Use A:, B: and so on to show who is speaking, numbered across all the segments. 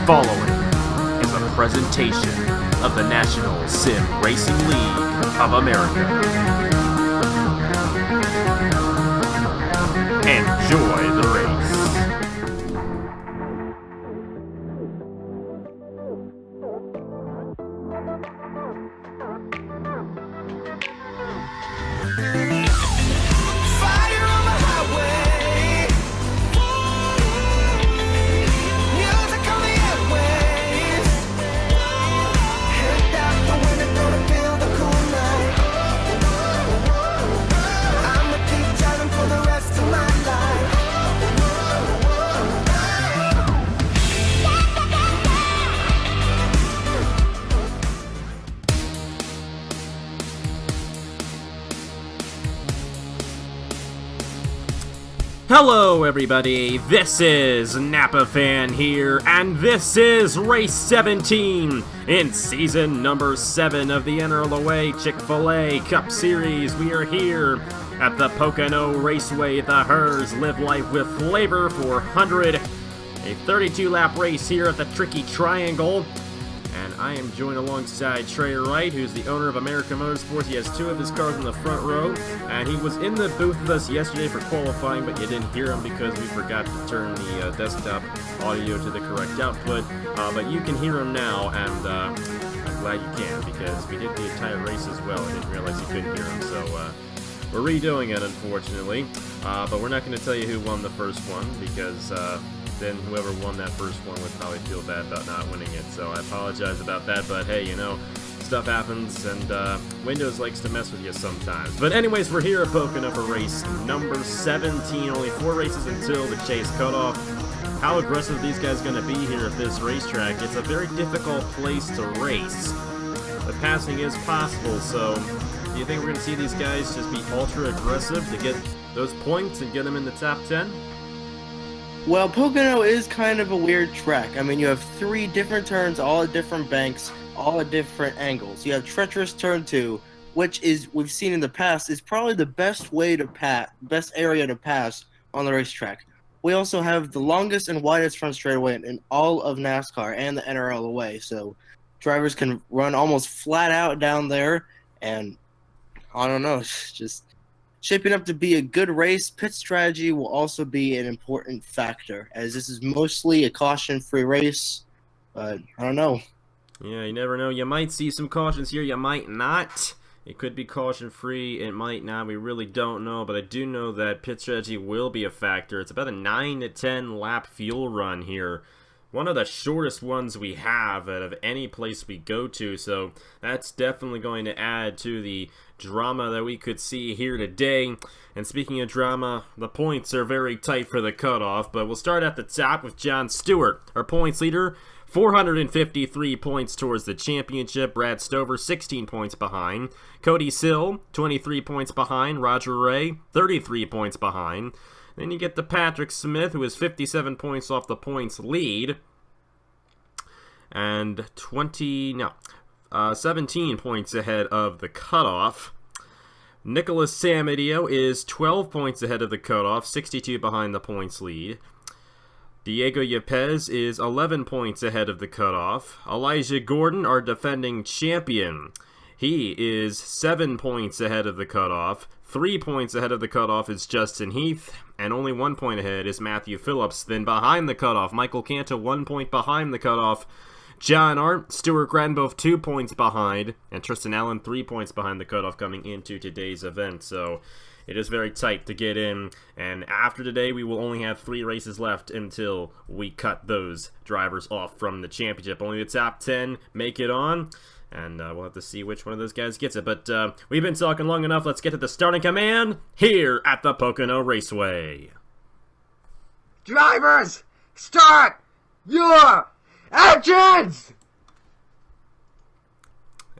A: following is a presentation of the National Sim Racing League of America. Enjoy the race. Hello everybody, this is Napa Fan here, and this is Race 17 in season number 7 of the NRLOA Chick-fil-A Cup Series. We are here at the Pocono Raceway. The Herrs live life with flavor 400, a 32-lap race here at the Tricky Triangle. And I am joined alongside Trey Wright, who's the owner of American Motorsports. He has 2 of his cars in the front row, and he was in the booth with us yesterday for qualifying, but you didn't hear him because we forgot to turn the desktop audio to the correct output. But you can hear him now, and I'm glad you can, because we did the entire race as well. I didn't realize you couldn't hear him, so we're redoing it, unfortunately. But we're not going to tell you who won the first one, because then whoever won that first one would probably feel bad about not winning it. So I apologize about that, but hey, you know, stuff happens, and Windows likes to mess with you sometimes. But anyways, we're here at Pocono for race number 17. Only 4 races until the chase cutoff. How aggressive are these guys going to be here at this racetrack? It's a very difficult place to race, but passing is possible. So do you think we're going to see these guys just be ultra aggressive to get those points and get them in the top 10?
B: Well, Pocono is kind of a weird track. I mean, you have 3 different turns, all at different banks, all at different angles. You have treacherous turn 2, which is, we've seen in the past, is probably the best best area to pass on the racetrack. We also have the longest and widest front straightaway in all of NASCAR and the NRLOA, so drivers can run almost flat out down there, and I don't know, it's just shaping up to be a good race. Pit strategy will also be an important factor, as this is mostly a caution-free race, but I don't know.
A: Yeah, you never know. You might see some cautions here, you might not. It could be caution-free, it might not. We really don't know, but I do know that pit strategy will be a factor. It's about a 9 to 10 lap fuel run here. One of the shortest ones we have out of any place we go to, so that's definitely going to add to the drama that we could see here today. And speaking of drama, the points are very tight for the cutoff, but we'll start at the top with John Stewart, our points leader. 453 points towards the championship. Brad Stover, 16 points behind. Cody Sill, 23 points behind. Roger Ray, 33 points behind. Then you get the Patrick Smith, who is 57 points off the points lead. And 17 points ahead of the cutoff. Nicholas Samadio is 12 points ahead of the cutoff, 62 behind the points lead. Diego Yepes is 11 points ahead of the cutoff. Elijah Gordon, our defending champion, he is 7 points ahead of the cutoff. 3 points ahead of the cutoff is Justin Heath, and only 1 point ahead is Matthew Phillips. Then behind the cutoff, Michael Canto 1 point behind the cutoff. John Arndt, Stuart Gratton both 2 points behind, and Tristan Allen 3 points behind the cutoff coming into today's event. So it is very tight to get in, and after today we will only have 3 races left until we cut those drivers off from the championship. Only the top 10 make it on, and we'll have to see which one of those guys gets it. But we've been talking long enough. Let's get to the starting command here at the Pocono Raceway.
C: Drivers, start your engines!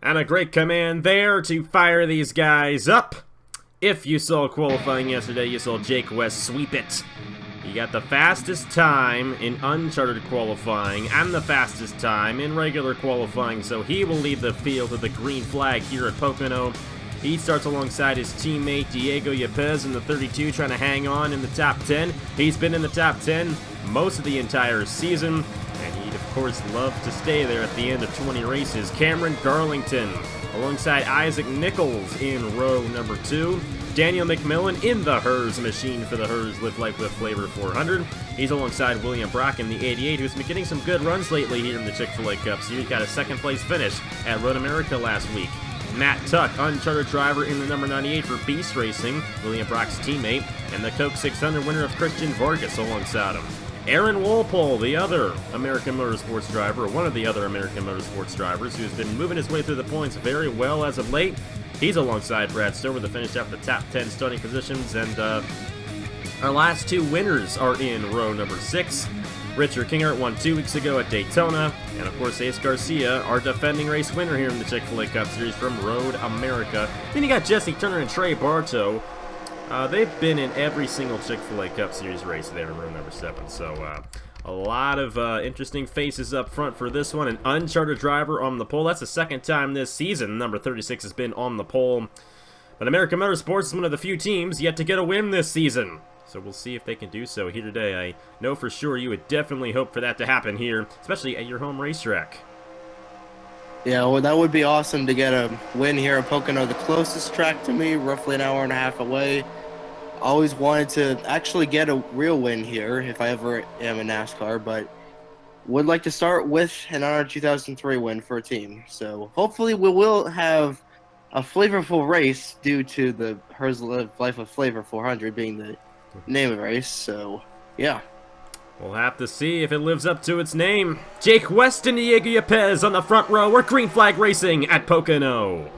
A: And a great command there to fire these guys up. If you saw qualifying yesterday, you saw Jake West sweep it. He got the fastest time in Uncharted qualifying and the fastest time in regular qualifying, so he will lead the field with the green flag here at Pocono. He starts alongside his teammate Diego Yepes in the 32, trying to hang on in the top 10. He's been in the top 10 most of the entire season, and he, of course, love to stay there at the end of 20 races. Cameron Garlington alongside Isaac Nichols in row number 2. Daniel McMillan in the Herr's machine for the Herr's Live Life with Flavor 400. He's alongside William Brock in the 88, who's been getting some good runs lately here in the Chick-fil-A Cup Series. Got a second place finish at Road America last week. Matt Tuck, uncharted driver in the number 98 for Beast Racing, William Brock's teammate, and the Coke 600 winner of Christian Vargas alongside him. Aaron Walpole, the other American Motorsports driver, one of the other American Motorsports drivers, who's been moving his way through the points very well as of late. He's alongside Brad Stover to finish out the top 10 starting positions, and our last 2 winners are in row number 6. Richard Kingert won 2 weeks ago at Daytona, and of course Ace Garcia, our defending race winner here in the Chick-fil-A Cup Series from Road America. Then you got Jesse Turner and Trey Bartow. They've been in every single Chick-fil-A Cup Series race there in row number 7, so a lot of interesting faces up front for this one. An uncharted driver on the pole. That's the second time this season number 36 has been on the pole. But American Motorsports is one of the few teams yet to get a win this season. So we'll see if they can do so here today. I know for sure you would definitely hope for that to happen here, especially at your home racetrack.
B: Yeah, well, that would be awesome to get a win here at Pocono, the closest track to me, roughly an hour and a half away. Always wanted to actually get a real win here if I ever am in NASCAR, but would like to start with an honor 2003 win for a team. So hopefully we will have a flavorful race due to the Herr's Life of Flavor 400 being the name of the race. So, yeah.
A: We'll have to see if it lives up to its name. Jake West and Diego Yepez on the front row. We're Green Flag Racing at Pocono.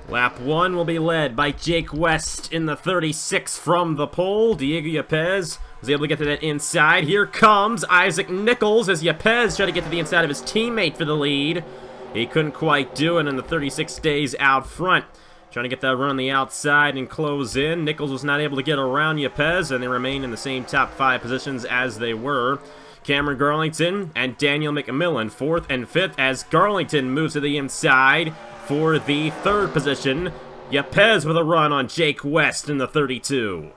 A: Lap 1 will be led by Jake West in the 36 from the pole. Diego Yepez was able to get to that inside. Here comes Isaac Nichols as Yepez tried to get to the inside of his teammate for the lead. He couldn't quite do it, and the 36 stays out front. Trying to get that run on the outside and close in. Nichols was not able to get around Yepez, and they remain in the same top 5 positions as they were. Cameron Garlington and Daniel McMillan, 4th and 5th, as Garlington moves to the inside for the 3rd position. Yepez with a run on Jake West in the 32.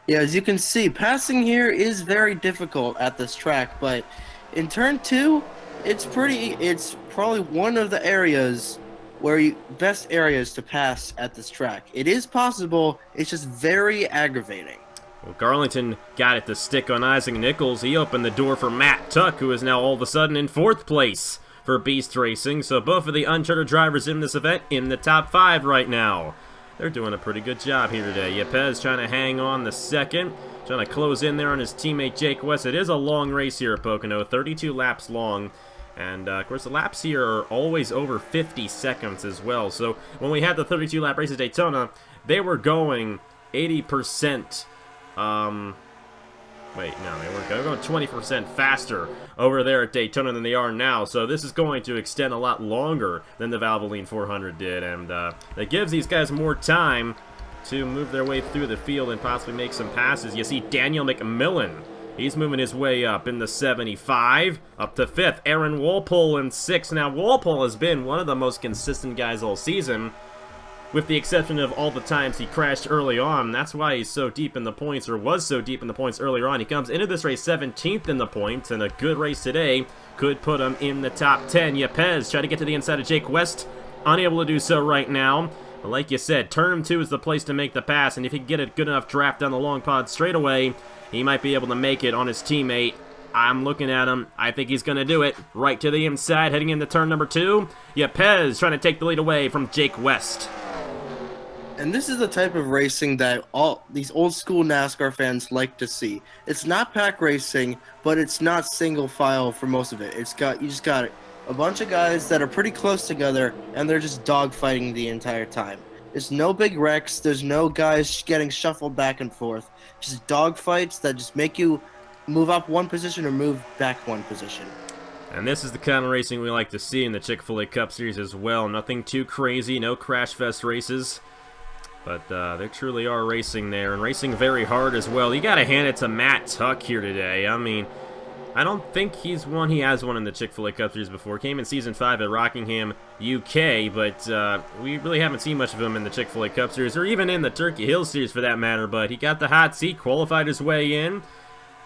B: Yeah, as you can see, passing here is very difficult at this track, but in turn 2, it's probably one of the areas where best areas to pass at this track. It is possible, it's just very aggravating.
A: Well, Garlington got it to stick on Isaac Nichols. He opened the door for Matt Tuck, who is now all of a sudden in 4th place for Beast Racing. So both of the uncharted drivers in this event in the top 5 right now. They're doing a pretty good job here today. Yepez trying to hang on the 2nd, trying to close in there on his teammate Jake West. It is a long race here at Pocono, 32 laps long. And, of course, the laps here are always over 50 seconds as well. So when we had the 32-lap race at Daytona, they were going 80%. They were going 20% faster over there at Daytona than they are now. So this is going to extend a lot longer than the Valvoline 400 did. And that gives these guys more time to move their way through the field and possibly make some passes. You see Daniel McMillan. He's moving his way up in the 75, up to 5th. Aaron Walpole in 6th. Now, Walpole has been one of the most consistent guys all season, with the exception of all the times he crashed early on. That's why he's so deep in the points, or was so deep in the points earlier on. He comes into this race 17th in the points, and a good race today could put him in the top 10. Yepez tried to get to the inside of Jake West, unable to do so right now. But like you said, turn 2 is the place to make the pass, and if he can get a good enough draft down the long pod straightaway, he might be able to make it on his teammate. I'm looking at him. I think he's going to do it. Right to the inside, heading into turn number 2. Yepez trying to take the lead away from Jake West.
B: And this is the type of racing that all these old school NASCAR fans like to see. It's not pack racing, but it's not single file for most of it. You just got a bunch of guys that are pretty close together, and they're just dogfighting the entire time. There's no big wrecks. There's no guys getting shuffled back and forth. Just dogfights that just make you move up one position or move back one position.
A: And this is the kind of racing we like to see in the Chick-fil-A Cup Series as well. Nothing too crazy, no crash fest races. But they truly are racing there, and racing very hard as well. You got to hand it to Matt Tuck here today. I mean, I don't think he has one in the Chick-fil-A Cup Series before. Came in Season 5 at Rockingham, UK, but we really haven't seen much of him in the Chick-fil-A Cup Series, or even in the Turkey Hill Series for that matter, but he got the hot seat, qualified his way in.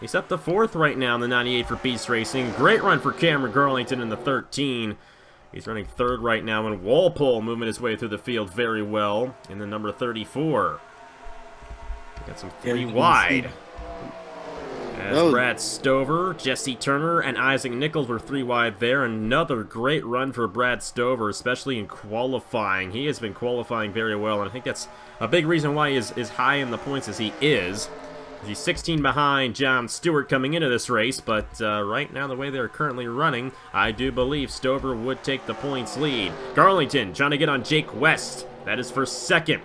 A: He's up to 4th right now in the 98 for Beast Racing. Great run for Cameron Garlington in the 13. He's running 3rd right now, and Walpole moving his way through the field very well in the number 34. Got some 3 wide. As Brad Stover, Jesse Turner, and Isaac Nichols were 3 wide there. Another great run for Brad Stover, especially in qualifying. He has been qualifying very well, and I think that's a big reason why he is as high in the points as he is. He's 16 behind John Stewart coming into this race, but right now, the way they're currently running, I do believe Stover would take the points lead. Garlington trying to get on Jake West. That is for 2nd.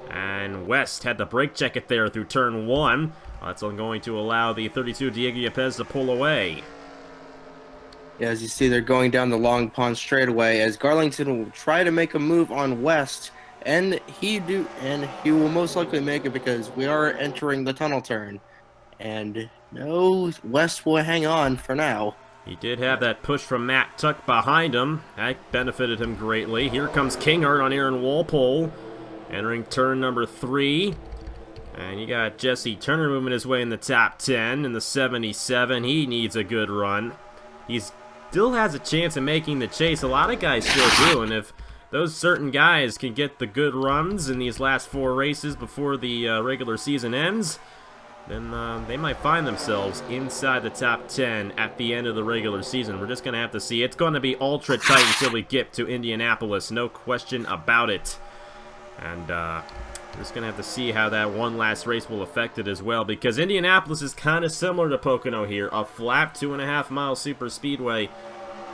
A: And West had the brake check it there through turn 1. That's going to allow the 32 Diego Yepes to pull away.
B: Yeah, as you see, they're going down the Long Pond straightaway as Garlington will try to make a move on West. And he will most likely make it because we are entering the tunnel turn. And no, West will hang on for now.
A: He did have that push from Matt Tuck behind him. That benefited him greatly. Here comes Kinghart on Aaron Walpole, entering turn number 3. And you got Jesse Turner moving his way in the top 10 in the 77. He needs a good run. He still has a chance of making the chase. A lot of guys still do, and if those certain guys can get the good runs in these last 4 races before the regular season ends, then they might find themselves inside the top 10 at the end of the regular season. We're just going to have to see. It's going to be ultra tight until we get to Indianapolis, no question about it. And we're just going to have to see how that one last race will affect it as well, because Indianapolis is kind of similar to Pocono here, a flat 2.5-mile super speedway.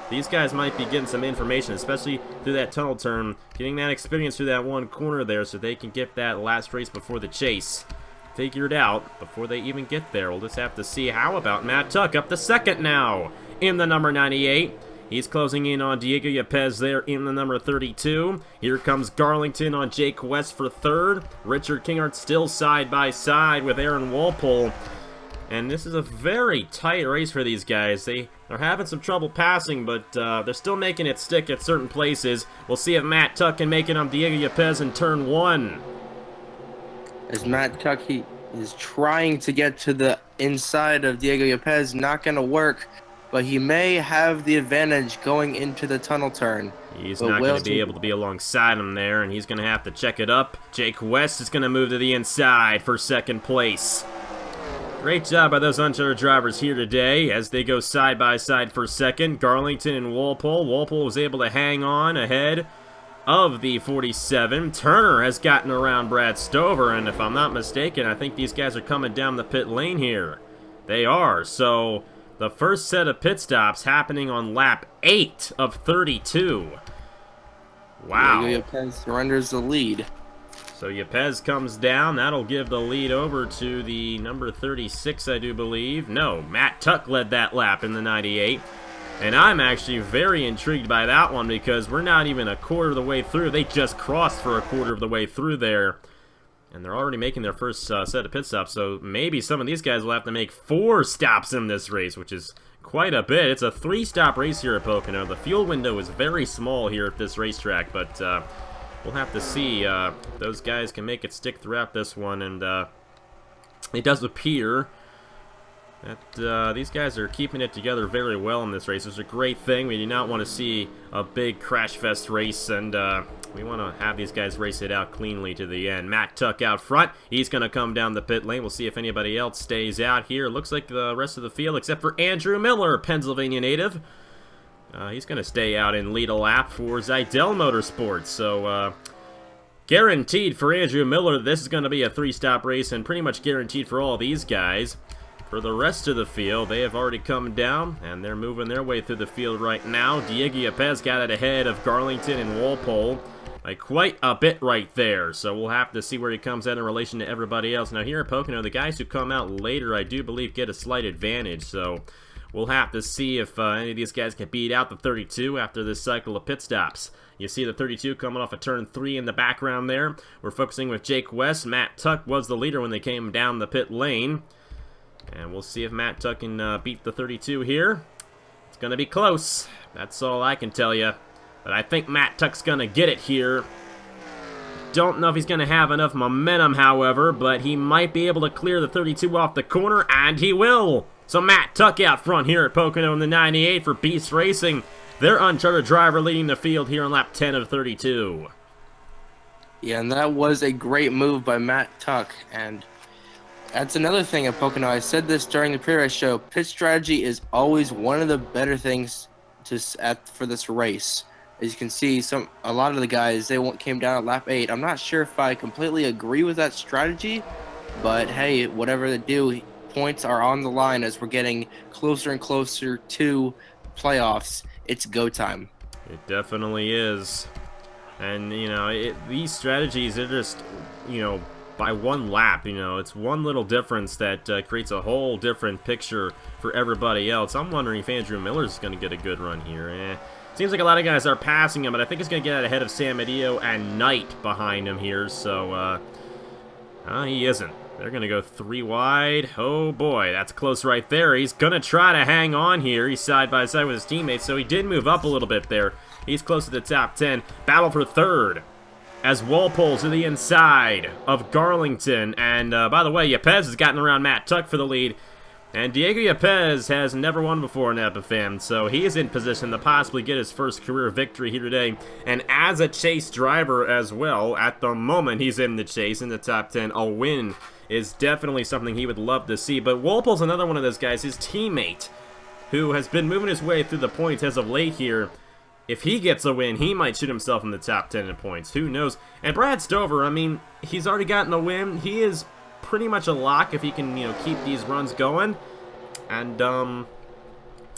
A: These guys might be getting some information, especially through that tunnel turn, getting that experience through that one corner there so they can get that last race before the chase figured out before they even get there. We'll just have to see. How about Matt Tuck up to 2nd now in the number 98. He's closing in on Diego Yepes there in the number 32. Here comes Garlington on Jake West for 3rd. Richard Kinghart still side by side with Aaron Walpole. And this is a very tight race for these guys. They're having some trouble passing, but they're still making it stick at certain places. We'll see if Matt Tuck can make it on Diego Yepes in turn 1.
B: As Matt Tuck, he is trying to get to the inside of Diego Yepes. Not going to work, but he may have the advantage going into the tunnel turn.
A: He's not going to be able to be alongside him there, and he's going to have to check it up. Jake West is going to move to the inside for 2nd place. Great job by those uncharted drivers here today as they go side by side for 2nd. Garlington and Walpole. Walpole was able to hang on ahead of the 47. Turner has gotten around Brad Stover, and if I'm not mistaken, I think these guys are coming down the pit lane here. They are. So the first set of pit stops happening on lap 8 of 32. Wow.
B: Diego Yepes surrenders the lead.
A: So Yepes comes down. That'll give the lead over to the number 36, I do believe. No, Matt Tuck led that lap in the 98. And I'm actually very intrigued by that one because we're not even a quarter of the way through. They just crossed for a quarter of the way through there. And they're already making their first set of pit stops. So maybe some of these guys will have to make 4 stops in this race, which is quite a bit. It's a 3-stop race here at Pocono. The fuel window is very small here at this racetrack, but we'll have to see. Those guys can make it stick throughout this one, and it does appear that these guys are keeping it together very well in this race. It's a great thing. We do not want to see a big crash fest race, and we want to have these guys race it out cleanly to the end. Matt Tuck out front. He's going to come down the pit lane. We'll see if anybody else stays out here. Looks like the rest of the field, except for Andrew Miller, Pennsylvania native. He's going to stay out and lead a lap for Zidell Motorsports. So Guaranteed for Andrew Miller, this is going to be a 3-stop race, and pretty much guaranteed for all these guys. For the rest of the field, they have already come down, and they're moving their way through the field right now. Diego Yepes got it ahead of Garlington and Walpole by quite a bit right there, so we'll have to see where he comes out in relation to everybody else. Now here at Pocono, the guys who come out later, I do believe, get a slight advantage, so we'll have to see if any of these guys can beat out the 32 after this cycle of pit stops. You see the 32 coming off of turn 3 in the background there. We're focusing with Jake West. Matt Tuck was the leader when they came down the pit lane. And we'll see if Matt Tuck can beat the 32 here. It's going to be close. That's all I can tell you. But I think Matt Tuck's going to get it here. Don't know if he's going to have enough momentum, however, but he might be able to clear the 32 off the corner, and he will. So Matt Tuck out front here at Pocono in the 98 for Beast Racing. Their uncharted driver leading the field here on lap 10 of 32.
B: Yeah, and that was a great move by Matt Tuck, and that's another thing at Pocono. I said this during the pre-race show. Pit strategy is always one of the better things for this race. As you can see, a lot of the guys, came down at lap 8. I'm not sure if I completely agree with that strategy, but hey, whatever they do, points are on the line as we're getting closer and closer to playoffs. It's go time.
A: It definitely is. And, you know, these strategies are just, you know, by one lap, you know, it's one little difference that creates a whole different picture for everybody else. I'm wondering if Andrew Miller's going to get a good run here. Seems like a lot of guys are passing him, but I think he's going to get out ahead of Sam Medeo and Knight behind him here, so he isn't. They're going to go 3 wide. Oh boy, that's close right there. He's going to try to hang on here. He's side by side with his teammates, so he did move up a little bit there. He's close to the top 10. Battle for third as Walpole to the inside of Garlington. And by the way, Yepes has gotten around Matt Tuck for the lead. And Diego Yepes has never won before in NAPA, so he is in position to possibly get his first career victory here today. And as a chase driver as well, at the moment he's in the chase in the top 10, a win is definitely something he would love to see. But Walpole's another one of those guys, his teammate, who has been moving his way through the points as of late here. If he gets a win, he might shoot himself in the top 10 in points. Who knows? And Brad Stover, I mean, he's already gotten a win. He is pretty much a lock if he can, you know, keep these runs going. And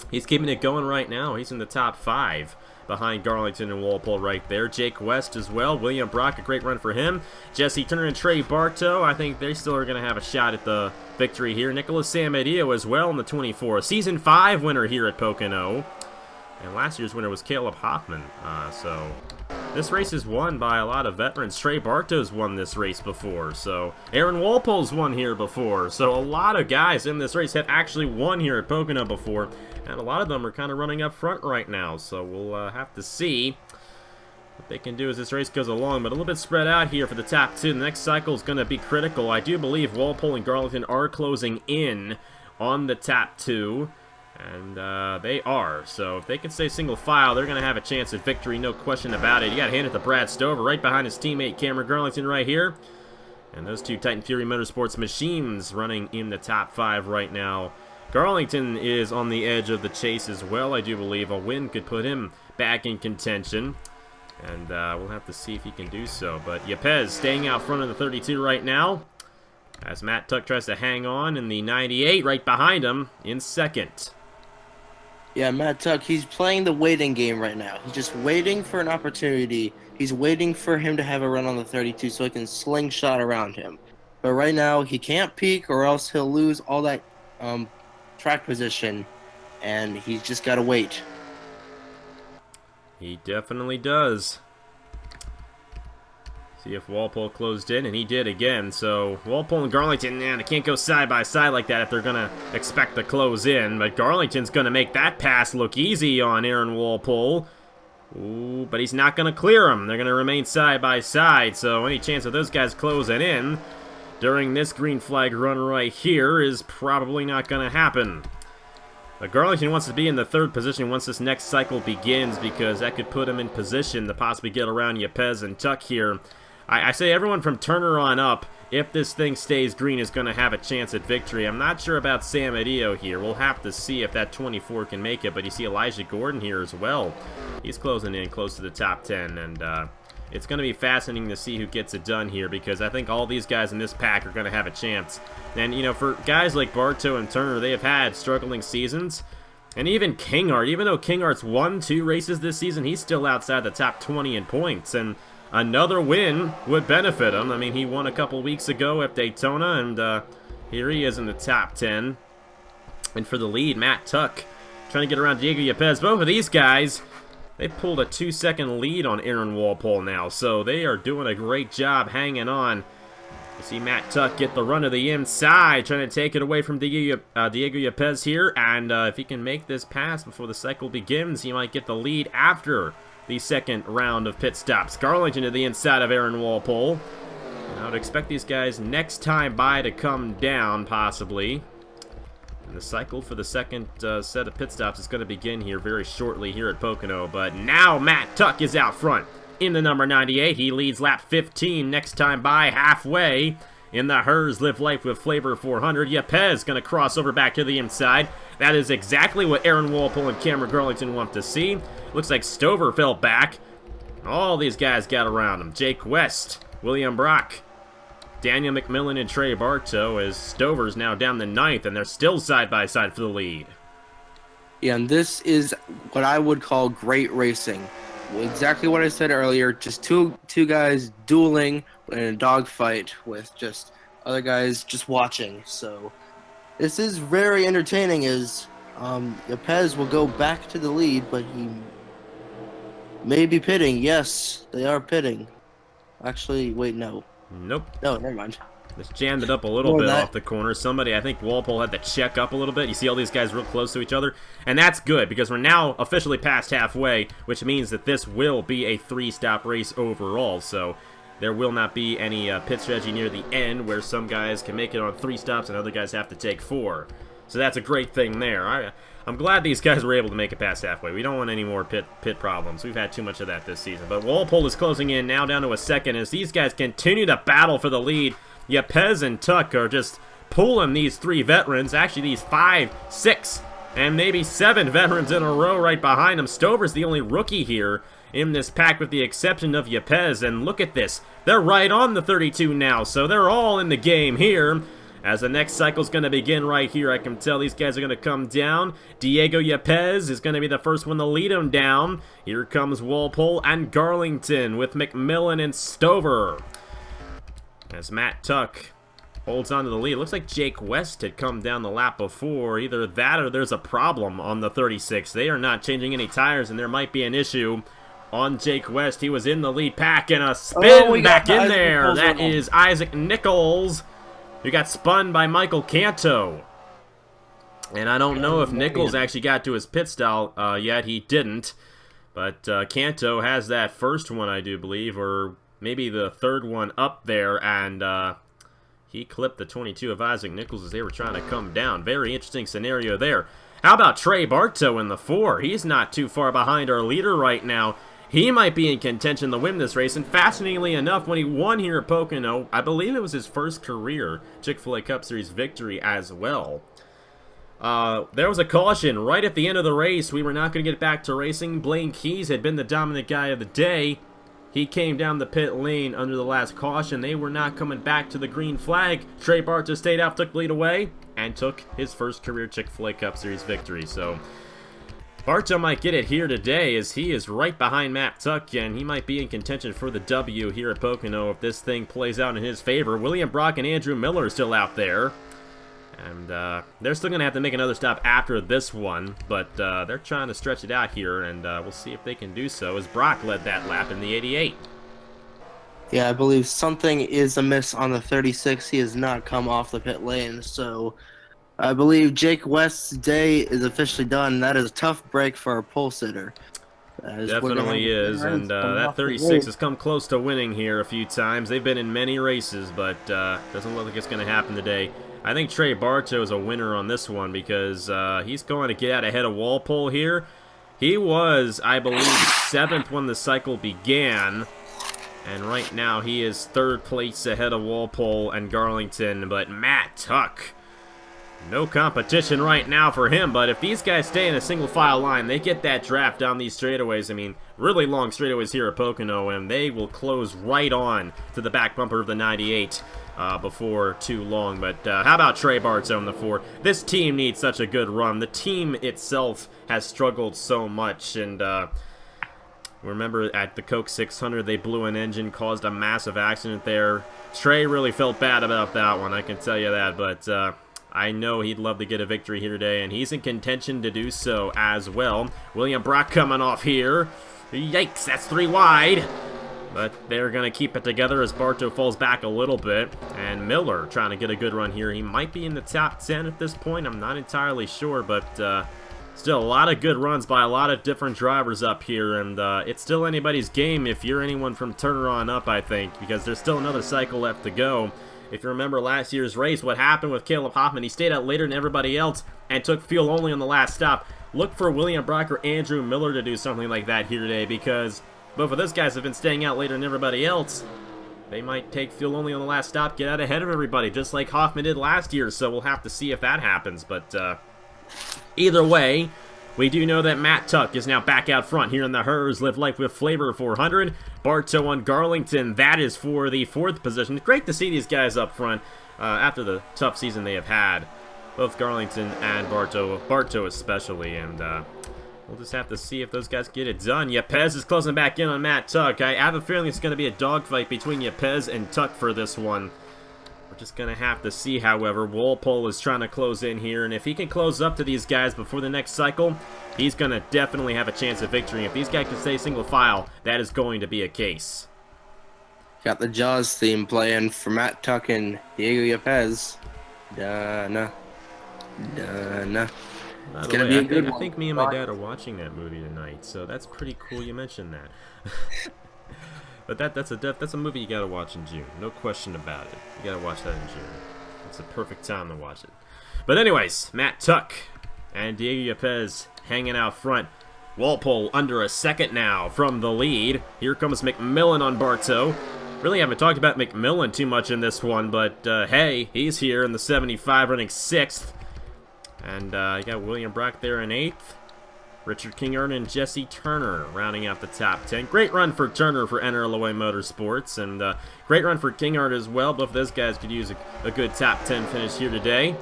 A: he's keeping it going right now. He's in the top 5 behind Garlington and Walpole right there. Jake West as well. William Brock, a great run for him. Jesse Turner and Trey Bartow, I think they still are going to have a shot at the victory here. Nicholas Samadillo as well in the 24. Season 5 winner here at Pocono. And last year's winner was Caleb Hoffman. So this race is won by a lot of veterans. Trey Bartow's won this race before. So Aaron Walpole's won here before. So a lot of guys in this race have actually won here at Pocono before. And a lot of them are kind of running up front right now. So we'll have to see what they can do as this race goes along. But a little bit spread out here for the top 2. The next cycle is going to be critical. I do believe Walpole and Garlington are closing in on the top 2. And they are. So if they can stay single file, they're going to have a chance at victory, no question about it. You got to hand it to Brad Stover right behind his teammate Cameron Garlington right here. And those two Titan Fury Motorsports machines running in the top 5 right now. Garlington is on the edge of the chase as well, I do believe. A win could put him back in contention. And we'll have to see if he can do so. But Yepes staying out front of the 32 right now, as Matt Tuck tries to hang on in the 98 right behind him in second.
B: Yeah, Matt Tuck, he's playing the waiting game right now. He's just waiting for an opportunity. He's waiting for him to have a run on the 32 so he can slingshot around him. But right now, he can't peak or else he'll lose all that track position, and he's just got to wait.
A: He definitely does. See if Walpole closed in, and he did again. So Walpole and Garlington, man, they can't go side by side like that if they're going to expect to close in. But Garlington's going to make that pass look easy on Aaron Walpole. Ooh, but he's not going to clear him. They're going to remain side by side. So any chance of those guys closing in during this green flag run right here is probably not going to happen. But Garlington wants to be in the 3rd position once this next cycle begins, because that could put him in position to possibly get around Yepes and Tuck here. I say everyone from Turner on up, if this thing stays green, is going to have a chance at victory. I'm not sure about Sam Adio here. We'll have to see if that 24 can make it. But you see Elijah Gordon here as well. He's closing in close to the top 10. And it's going to be fascinating to see who gets it done here, because I think all these guys in this pack are going to have a chance. And, you know, for guys like Bartow and Turner, they have had struggling seasons. And even Kingart, even though Kingart's won 2 races this season, he's still outside the top 20 in points. And another win would benefit him. I mean, he won a couple weeks ago at Daytona, and here he is in the top 10. And for the lead, Matt Tuck trying to get around Diego Yepez. Both of these guys, they pulled a 2-second lead on Aaron Walpole now, so they are doing a great job hanging on. You see Matt Tuck get the run to the inside, trying to take it away from Diego Yepez here, and if he can make this pass before the cycle begins, he might get the lead after the second round of pit stops. Garlington to the inside of Aaron Walpole. I would expect these guys next time by to come down, possibly. And the cycle for the second set of pit stops is going to begin here very shortly here at Pocono. But now Matt Tuck is out front in the number 98. He leads lap 15 next time by halfway in the Herr's Live Life with Flavor 400. Yepez going to cross over back to the inside. That is exactly what Aaron Walpole and Cameron Garlington want to see. Looks like Stover fell back. All these guys got around him. Jake West, William Brock, Daniel McMillan, and Trey Bartow, as Stover's now down the 9th, and they're still side by side for the lead.
B: Yeah, and this is what I would call great racing. Exactly what I said earlier, just two guys dueling in a dogfight with just other guys just watching. So this is very entertaining, as Yepez will go back to the lead, but he may be pitting. Yes, they are pitting. Actually, wait, no.
A: Nope.
B: No, never mind.
A: Just jammed it up a little bit off the corner. Somebody, I think Walpole had to check up a little bit. You see all these guys real close to each other. And that's good, because we're now officially past halfway, which means that this will be a 3-stop race overall. So there will not be any pit strategy near the end where some guys can make it on 3 stops and other guys have to take 4. So that's a great thing there. I'm glad these guys were able to make it past halfway. We don't want any more pit problems. We've had too much of that this season. But Walpole is closing in now down to a second as these guys continue to battle for the lead. Yepez and Tuck are just pulling these 3 veterans, actually these 5, 6, and maybe 7 veterans in a row right behind them. Stover's the only rookie here in this pack with the exception of Yepez. And look at this. They're right on the 32 now, so they're all in the game here. As the next cycle's going to begin right here, I can tell these guys are going to come down. Diego Yepez is going to be the first one to lead them down. Here comes Walpole and Garlington with McMillan and Stover. As Matt Tuck holds on to the lead. Looks like Jake West had come down the lap before. Either that or there's a problem on the 36. They are not changing any tires, and there might be an issue on Jake West. He was in the lead pack, and a spin back in there. That is Isaac Nichols, who got spun by Michael Canto. And I don't know if Nichols actually got to his pit stall yet. He didn't. But Canto has that first one, I do believe, or maybe the third one up there. And he clipped the 22 of Isaac Nichols as they were trying to come down. Very interesting scenario there. How about Trey Bartow in the 4? He's not too far behind our leader right now. He might be in contention to win this race, and fascinatingly enough, when he won here at Pocono, I believe it was his first career Chick-fil-A Cup Series victory as well. There was a caution right at the end of the race. We were not going to get back to racing. Blaine Keys had been the dominant guy of the day. He came down the pit lane under the last caution. They were not coming back to the green flag. Trey Bartow stayed out, took the lead away, and took his first career Chick-fil-A Cup Series victory. So Bartow might get it here today, as he is right behind Matt Tuck, and he might be in contention for the W here at Pocono if this thing plays out in his favor. William Brock and Andrew Miller are still out there, and they're still going to have to make another stop after this one, but they're trying to stretch it out here, and we'll see if they can do so, as Brock led that lap in the 88.
B: Yeah, I believe something is amiss on the 36. He has not come off the pit lane, so I believe Jake West's day is officially done. That is a tough break for a pole sitter.
A: Definitely is, and that 36 has come close to winning here a few times. They've been in many races, but doesn't look like it's going to happen today. I think Trey Bartow is a winner on this one, because he's going to get out ahead of Walpole here. He was, I believe, 7th when the cycle began, and right now he is 3rd place ahead of Walpole and Garlington. But Matt Tuck No competition right now for him, but if these guys stay in a single file line, they get that draft down these straightaways. I mean, really long straightaways here at Pocono, and they will close right on to the back bumper of the 98 before too long. But how about Trey Bartow in the 4? This team needs such a good run. The team itself has struggled so much, and remember at the Coke 600, they blew an engine, caused a massive accident there. Trey really felt bad about that one, I can tell you that, but I know he'd love to get a victory here today, and he's in contention to do so as well. William Brock coming off here. Yikes, that's 3 wide. But they're going to keep it together as Bartow falls back a little bit. And Miller trying to get a good run here. He might be in the top 10 at this point. I'm not entirely sure, but still a lot of good runs by a lot of different drivers up here. And it's still anybody's game if you're anyone from Turner on up, I think, because there's still another cycle left to go. If you remember last year's race, what happened with Caleb Hoffman, he stayed out later than everybody else and took fuel only on the last stop. Look for William Brock or Andrew Miller to do something like that here today, because both of those guys have been staying out later than everybody else. They might take fuel only on the last stop, get out ahead of everybody, just like Hoffman did last year, so we'll have to see if that happens. But either way, we do know that Matt Tuck is now back out front here in the Herr's Live Life with Flavor 400. Bartow on Garlington, that is for the 4th position. Great to see these guys up front after the tough season they have had. Both Garlington and Bartow especially, and we'll just have to see if those guys get it done. Yepez is closing back in on Matt Tuck. I have a feeling it's going to be a dogfight between Yepez and Tuck for this one. We're just going to have to see, however. Walpole is trying to close in here, and if he can close up to these guys before the next cycle, he's going to definitely have a chance of victory. If these guys can stay single file, that is going to be a case.
B: Got the Jaws theme playing for Matt Tuck and Diego Yepez. Donna. It's going to be a good one.
A: I think me and my dad are watching that movie tonight, so that's pretty cool you mentioned that. But that's a movie you gotta watch in June. No question about it. You gotta watch that in June. It's a perfect time to watch it. But anyways, Matt Tuck and Diego Yepez hanging out front. Walpole under a second now from the lead. Here comes McMillan on Bartow. Really haven't talked about McMillan too much in this one, but hey, he's here in the 75 running 6th. And you got William Brock there in 8th. Richard Kingard and Jesse Turner rounding out the top 10. Great run for Turner for NRLOA Motorsports, and great run for Kingard as well. Both of those guys could use a good top 10 finish here today.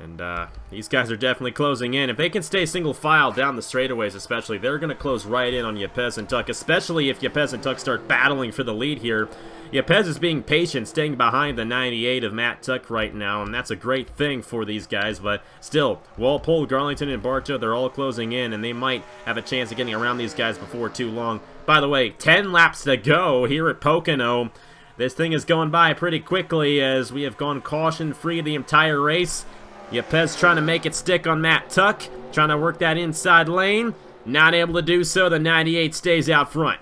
A: And these guys are definitely closing in. If they can stay single file down the straightaways especially, they're going to close right in on Yepez and Tuck, especially if Yepez and Tuck start battling for the lead here. Yepez is being patient, staying behind the 98 of Matt Tuck right now, and that's a great thing for these guys, but still, Walpole, Garlington, and Bartow, they're all closing in, and they might have a chance of getting around these guys before too long. By the way, 10 laps to go here at Pocono. This thing is going by pretty quickly as we have gone caution-free the entire race. Yepez trying to make it stick on Matt Tuck, trying to work that inside lane. Not able to do so, the 98 stays out front.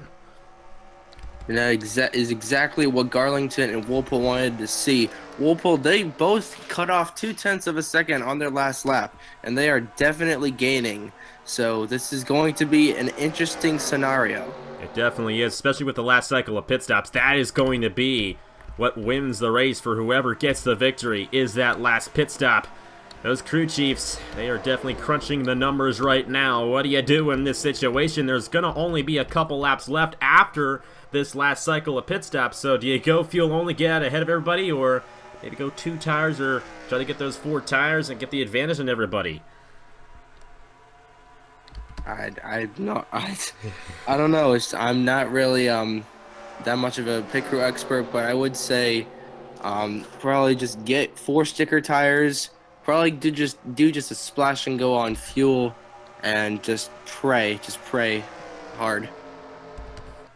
B: And that is exactly what Garlington and Walpole wanted to see. Walpole, they both cut off 0.2 of a second on their last lap, and they are definitely gaining. So this is going to be an interesting scenario.
A: It definitely is, especially with the last cycle of pit stops. That is going to be what wins the race for whoever gets the victory, is that last pit stop. Those crew chiefs, they are definitely crunching the numbers right now. What do you do in this situation? There's going to only be a couple laps left after this last cycle of pit stops. So do you go fuel only, get out ahead of everybody, or maybe go 2 tires, or try to get those 4 tires and get the advantage on everybody?
B: I don't know. I'm not really that much of a pit crew expert, but I would say probably just get 4 sticker tires. Probably do just a splash and go on fuel, and just pray hard.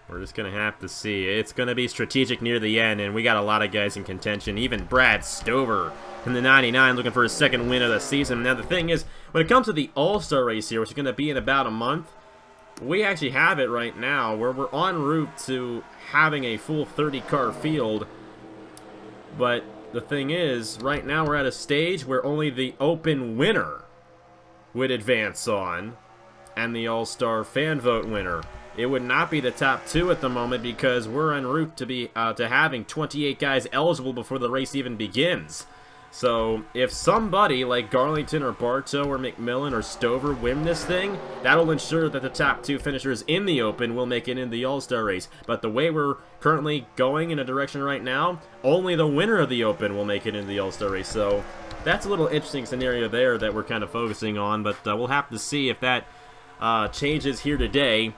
A: We're just going to have to see. It's going to be strategic near the end, and we got a lot of guys in contention. Even Brad Stover in the 99 looking for his 2nd win of the season. Now, the thing is, when it comes to the All-Star race here, which is going to be in about a month, we actually have it right now where we're en route to having a full 30-car field. But the thing is, right now we're at a stage where only the Open winner would advance on, and the All-Star fan vote winner. It would not be the top 2 at the moment because we're en route to be to having 28 guys eligible before the race even begins. So if somebody like Garlington or Bartow or McMillan or Stover win this thing, that'll ensure that the top 2 finishers in the Open will make it in the All-Star race. But the way we're currently going in a direction right now, only the winner of the Open will make it in the All-Star race. So that's a little interesting scenario there that we're kind of focusing on, but we'll have to see if that changes here today.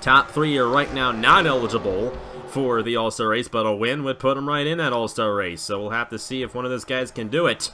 A: Top 3 are right now not eligible for the All-Star race, but a win would put them right in that All-Star race. So we'll have to see if one of those guys can do it.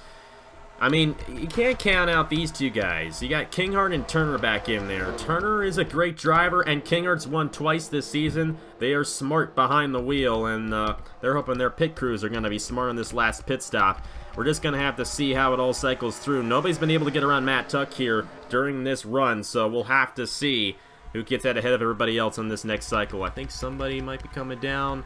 A: I mean, you can't count out these 2 guys. You got Kinghart and Turner back in there. Turner is a great driver, and Kinghart's won twice this season. They are smart behind the wheel, and they're hoping their pit crews are going to be smart on this last pit stop. We're just going to have to see how it all cycles through. Nobody's been able to get around Matt Tuck here during this run, so we'll have to see who gets that ahead of everybody else on this next cycle. I think somebody might be coming down.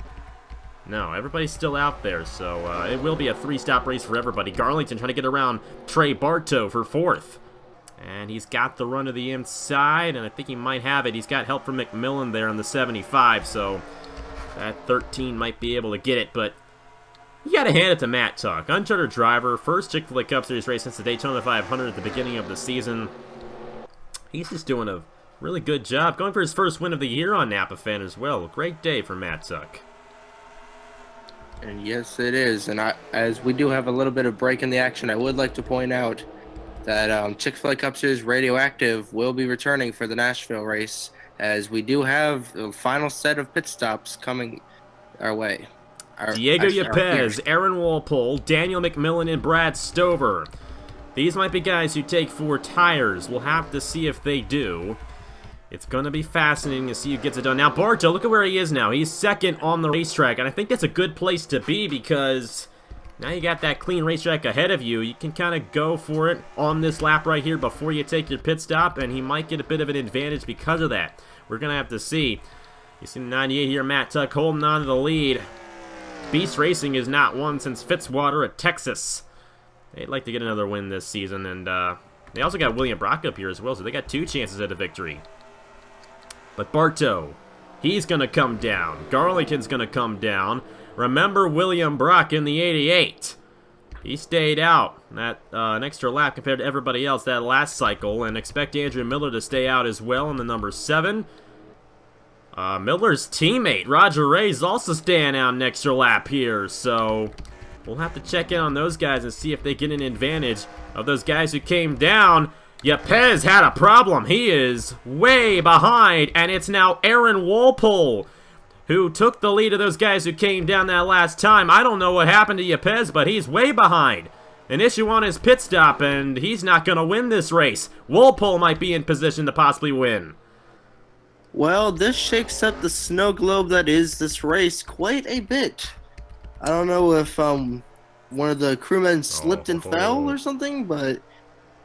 A: No, everybody's still out there, so it will be a 3-stop race for everybody. Garlington trying to get around Trey Bartow for 4th. And he's got the run to the inside, and I think he might have it. He's got help from McMillan there on the 75, so that 13 might be able to get it, but you got to hand it to Matt Tuck. Uncharted driver, first Chick-fil-A Cup Series race since the Daytona 500 at the beginning of the season. He's just doing a really good job. Going for his first win of the year on Napa Fan as well. Great day for Matt Tuck.
B: And yes, it is. And as we do have a little bit of break in the action, I would like to point out that Chick-fil-A Cup Series Radioactive will be returning for the Nashville race, as we do have the final set of pit stops coming our way.
A: Diego Yepez, Aaron Walpole, Daniel McMillan, and Brad Stover. These might be guys who take 4 tires. We'll have to see if they do. It's going to be fascinating to see who gets it done. Now, Bartow, look at where he is now. He's 2nd on the racetrack, and I think that's a good place to be because now you got that clean racetrack ahead of you. You can kind of go for it on this lap right here before you take your pit stop, and he might get a bit of an advantage because of that. We're going to have to see. You see the 98 here, Matt Tuck holding on to the lead. Beast Racing is not won since Fitzwater at Texas. They'd like to get another win this season, and they also got William Brock up here as well, so they got 2 chances at a victory. But Bartow, he's going to come down. Garlington's going to come down. Remember William Brock in the 88. He stayed out that an extra lap compared to everybody else that last cycle, and expect Andrew Miller to stay out as well in the number 7. Miller's teammate, Roger Ray, is also staying out an extra lap here, so we'll have to check in on those guys and see if they get an advantage of those guys who came down. Yepez had a problem. He is way behind, and it's now Aaron Walpole who took the lead of those guys who came down that last time. I don't know what happened to Yepez, but he's way behind. An issue on his pit stop, and he's not going to win this race. Walpole might be in position to possibly win.
B: Well, this shakes up the snow globe that is this race quite a bit. I don't know if one of the crewmen slipped and fell or something, but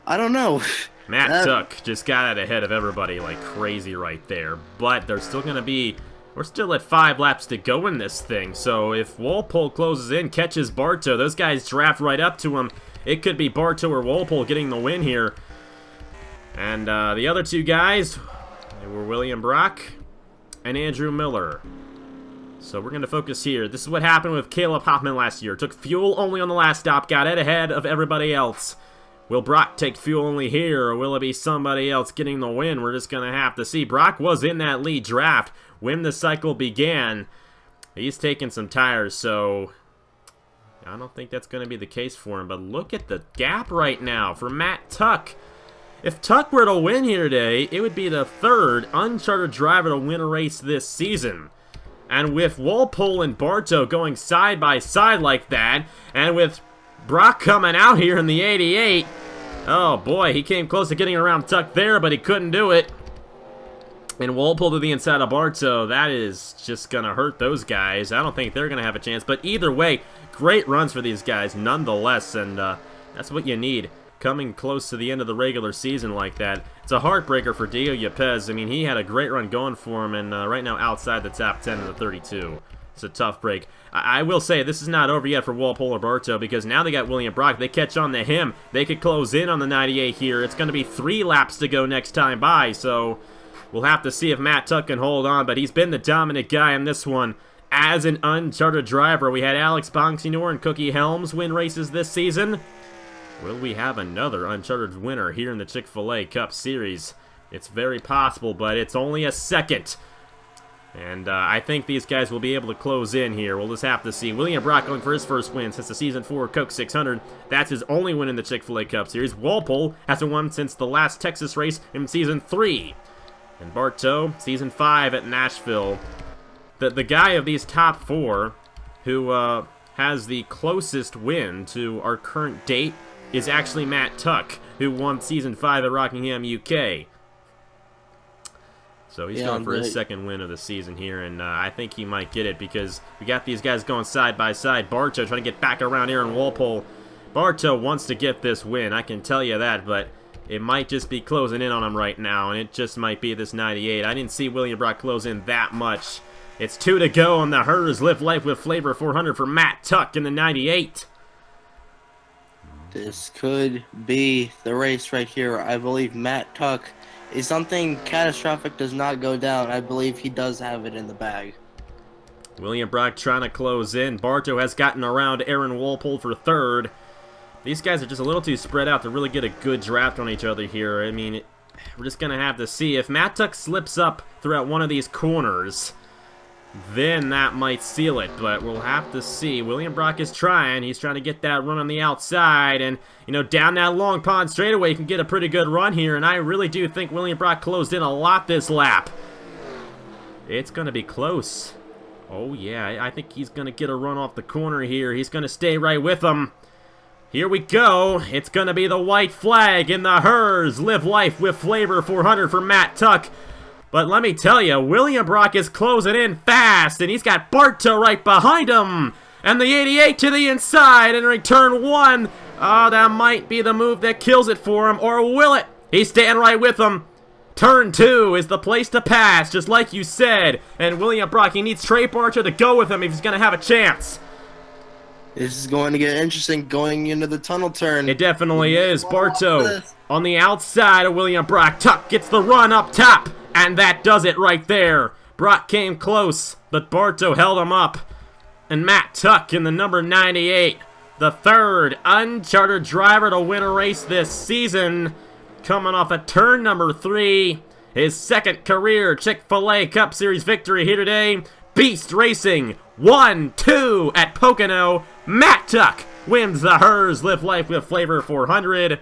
B: I don't know.
A: Matt Tuck just got out ahead of everybody like crazy right there, but there's still going to be... We're still at 5 laps to go in this thing, so if Walpole closes in, catches Bartow, those guys draft right up to him. It could be Bartow or Walpole getting the win here. And the other 2 guys, they were William Brock and Andrew Miller. So we're going to focus here. This is what happened with Caleb Hoffman last year. Took fuel only on the last stop, got it ahead of everybody else. Will Brock take fuel only here, or will it be somebody else getting the win? We're just going to have to see. Brock was in that lead draft when the cycle began. He's taking some tires, so I don't think that's going to be the case for him. But look at the gap right now for Matt Tuck. If Tuck were to win here today, it would be the 3rd uncharted driver to win a race this season. And with Walpole and Bartow going side by side like that, and with Brock coming out here in the 88, oh boy, he came close to getting around Tuck there, but he couldn't do it. And Walpole to the inside of Bartow, that is just going to hurt those guys. I don't think they're going to have a chance, but either way, great runs for these guys nonetheless, and that's what you need coming close to the end of the regular season like that. It's a heartbreaker for Dio Yepez. I mean, he had a great run going for him, and right now outside the top 10 of the 32. It's a tough break. I will say, this is not over yet for Walpole or Bartow, because now they got William Brock. They catch on to him. They could close in on the 98 here. It's going to be 3 laps to go next time by, so we'll have to see if Matt Tuck can hold on, but he's been the dominant guy in this one as an uncharted driver. We had Alex Bonsignor and Cookie Helms win races this season. Will we have another uncharted winner here in the Chick-fil-A Cup Series? It's very possible, but it's only a second. And I think these guys will be able to close in here. We'll just have to see. William Brock going for his first win since the Season 4 Coke 600. That's his only win in the Chick-fil-A Cup Series. Walpole hasn't won since the last Texas race in Season 3. And Bartow, Season 5 at Nashville. The guy of these top four who has the closest win to our current date is actually Matt Tuck, who won Season 5 at Rockingham, UK. So he's going for his second win of the season here, and I think he might get it because we got these guys going side by side. Bartow trying to get back around Aaron Walpole. Bartow wants to get this win, I can tell you that, but it might just be closing in on him right now, and it just might be this 98. I didn't see William Brock close in that much. It's 2 to go on the Herr's Live Life with Flavor 400 for Matt Tuck in the 98.
B: This could be the race right here. I believe Matt Tuck, if something catastrophic does not go down, I believe he does have it in the bag.
A: William Brock trying to close in. Bartow has gotten around Aaron Walpole for third. These guys are just a little too spread out to really get a good draft on each other here. I mean, we're just going to have to see. If Matt Tuck slips up throughout one of these corners, then that might seal it, but we'll have to see. William Brock is trying. He's trying to get that run on the outside, and, you know, down that long pond straightaway can get a pretty good run here, and I really do think William Brock closed in a lot this lap. It's going to be close. Oh, yeah, I think he's going to get a run off the corner here. He's going to stay right with him. Here we go. It's going to be the white flag in the Herr's Live Life with Flavor 400 for Matt Tuck. But let me tell you, William Brock is closing in fast, and he's got Bartow right behind him. And the 88 to the inside, and return one. Oh, that might be the move that kills it for him, or will it? He's staying right with him. Turn 2 is the place to pass, just like you said. And William Brock, he needs Trey Bartow to go with him if he's going to have a chance.
B: This is going to get interesting going into the tunnel turn.
A: It definitely is. Bartow on the outside of William Brock. Tuck gets the run up top. And that does it right there. Brock came close, but Bartow held him up. And Matt Tuck in the number 98, the third uncharted driver to win a race this season, coming off a turn number 3. His second career Chick-fil-A Cup Series victory here today. Beast Racing 1-2 at Pocono. Matt Tuck wins the Herr's Live Life with Flavor 400.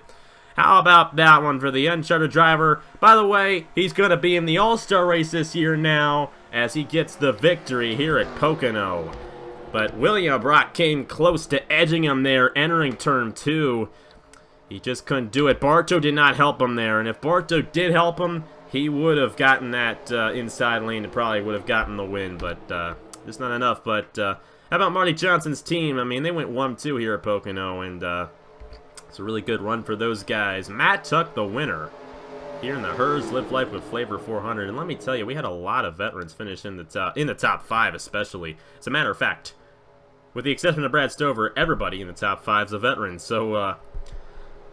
A: How about that one for the uncharted driver? By the way, he's going to be in the All-Star race this year now as he gets the victory here at Pocono. But William Brock came close to edging him there entering turn 2. He just couldn't do it. Bartow did not help him there, and if Bartow did help him, he would have gotten that inside lane and probably would have gotten the win, but just not enough. But how about Marty Johnson's team? I mean, they went 1-2 here at Pocono, and it's a really good run for those guys. Matt Tuck, the winner, here in the Herr's Live Life with Flavor 400. And let me tell you, we had a lot of veterans finish in the top 5, especially. As a matter of fact, with the exception of Brad Stover, everybody in the top 5 is a veteran. So,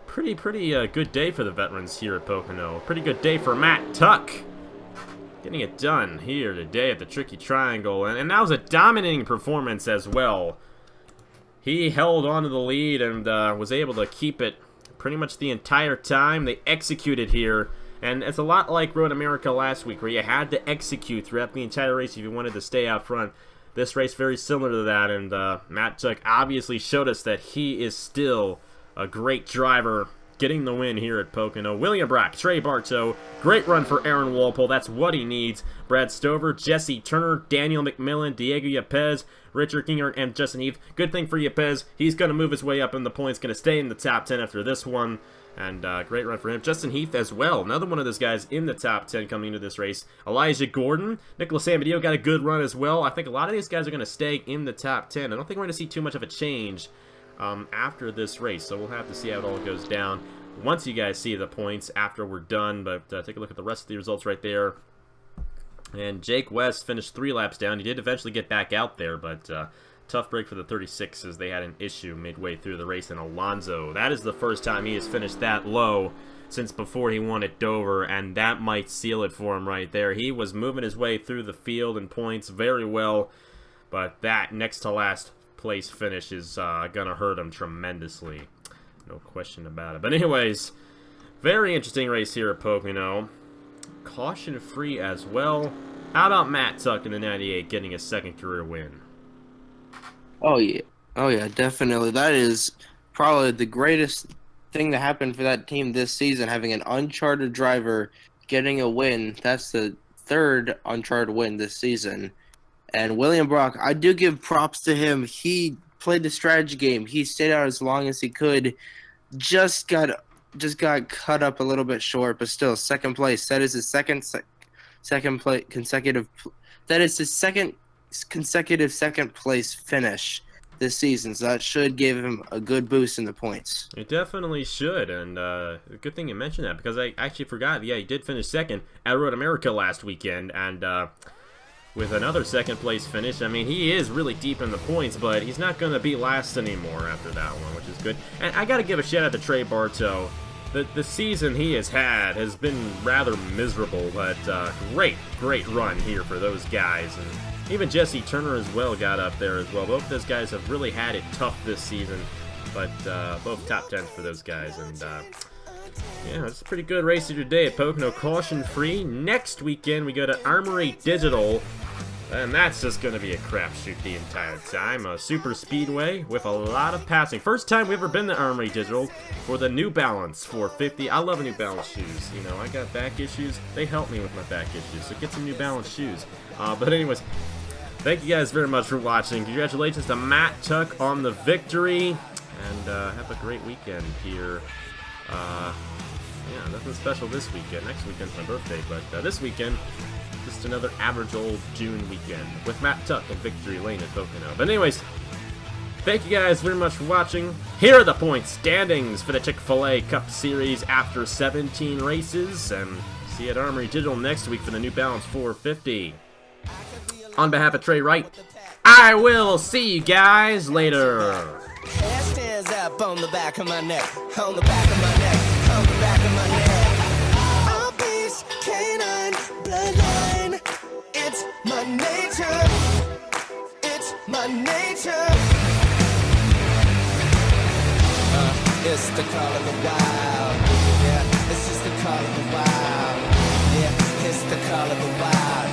A: pretty good day for the veterans here at Pocono. Pretty good day for Matt Tuck, getting it done here today at the Tricky Triangle. And that was a dominating performance as well. He held on to the lead and was able to keep it pretty much the entire time. They executed here, and it's a lot like Road America last week, where you had to execute throughout the entire race if you wanted to stay out front. This race very similar to that, and Matt Tuck obviously showed us that he is still a great driver, getting the win here at Pocono. William Brock, Trey Bartow, great run for Aaron Walpole. That's what he needs. Brad Stover, Jesse Turner, Daniel McMillan, Diego Yepez, Richard Kingert, and Justin Heath. Good thing for Yepez. He's going to move his way up in the points, going to stay in the top 10 after this one. And great run for him. Justin Heath as well. Another one of those guys in the top 10 coming into this race. Elijah Gordon. Nicholas Samadillo got a good run as well. I think a lot of these guys are going to stay in the top 10. I don't think we're going to see too much of a change after this race. So we'll have to see how it all goes down once you guys see the points after we're done. But take a look at the rest of the results right there. And Jake West finished 3 laps down. He did eventually get back out there, but tough break for the 36s. They had an issue midway through the race in Alonso. That is the first time he has finished that low since before he won at Dover, and that might seal it for him right there. He was moving his way through the field and points very well, but that next to last place finish is gonna hurt him tremendously. No question about it. But anyways, very interesting race here at Pocono. Caution free as well. How about Matt Tuck in the 98 getting a second career win?
B: Oh yeah, definitely. That is probably the greatest thing that happened for that team this season, having an uncharted driver getting a win. That's the third uncharted win this season. And William Brock, I do give props to him. He played the strategy game. He stayed out as long as he could. Just got cut up a little bit short, but still second place. That is his second consecutive second place finish this season. So that should give him a good boost in the points.
A: It definitely should, and good thing you mentioned that, because I actually forgot. Yeah, he did finish second at Road America last weekend, and with another second place finish. I mean, he is really deep in the points, but he's not going to be last anymore after that one, which is good. And I got to give a shout out to Trey Bartow. The season he has had has been rather miserable, but great run here for those guys. And even Jesse Turner as well got up there as well. Both those guys have really had it tough this season, but both top 10s for those guys. And yeah, it's a pretty good race here today at Pocono, caution free. Next weekend we go to Armory Digital, and that's just going to be a crapshoot the entire time. A super speedway with a lot of passing. First time we've ever been to Armory Digital for the New Balance 450. I love New Balance shoes. You know, I got back issues. They help me with my back issues, so get some New Balance shoes. But anyways, thank you guys very much for watching. Congratulations to Matt Tuck on the victory, and have a great weekend here. Yeah, nothing special this weekend. Next weekend's my birthday, but this weekend, just another average old June weekend with Matt Tuck and Victory Lane at Pocono. But anyways, thank you guys very much for watching. Here are the point standings for the Chick-fil-A Cup Series after 17 races, and see you at Armory Digital next week for the New Balance 450. On behalf of Trey Wright, I will see you guys later.
D: Hair stands up on the back of my neck, on the back of my neck, on the back of my neck. I'm beast, canine, bloodline. It's my nature. It's my nature. It's the call of the wild. Yeah, it's just the call of the wild. Yeah, it's the call of the wild.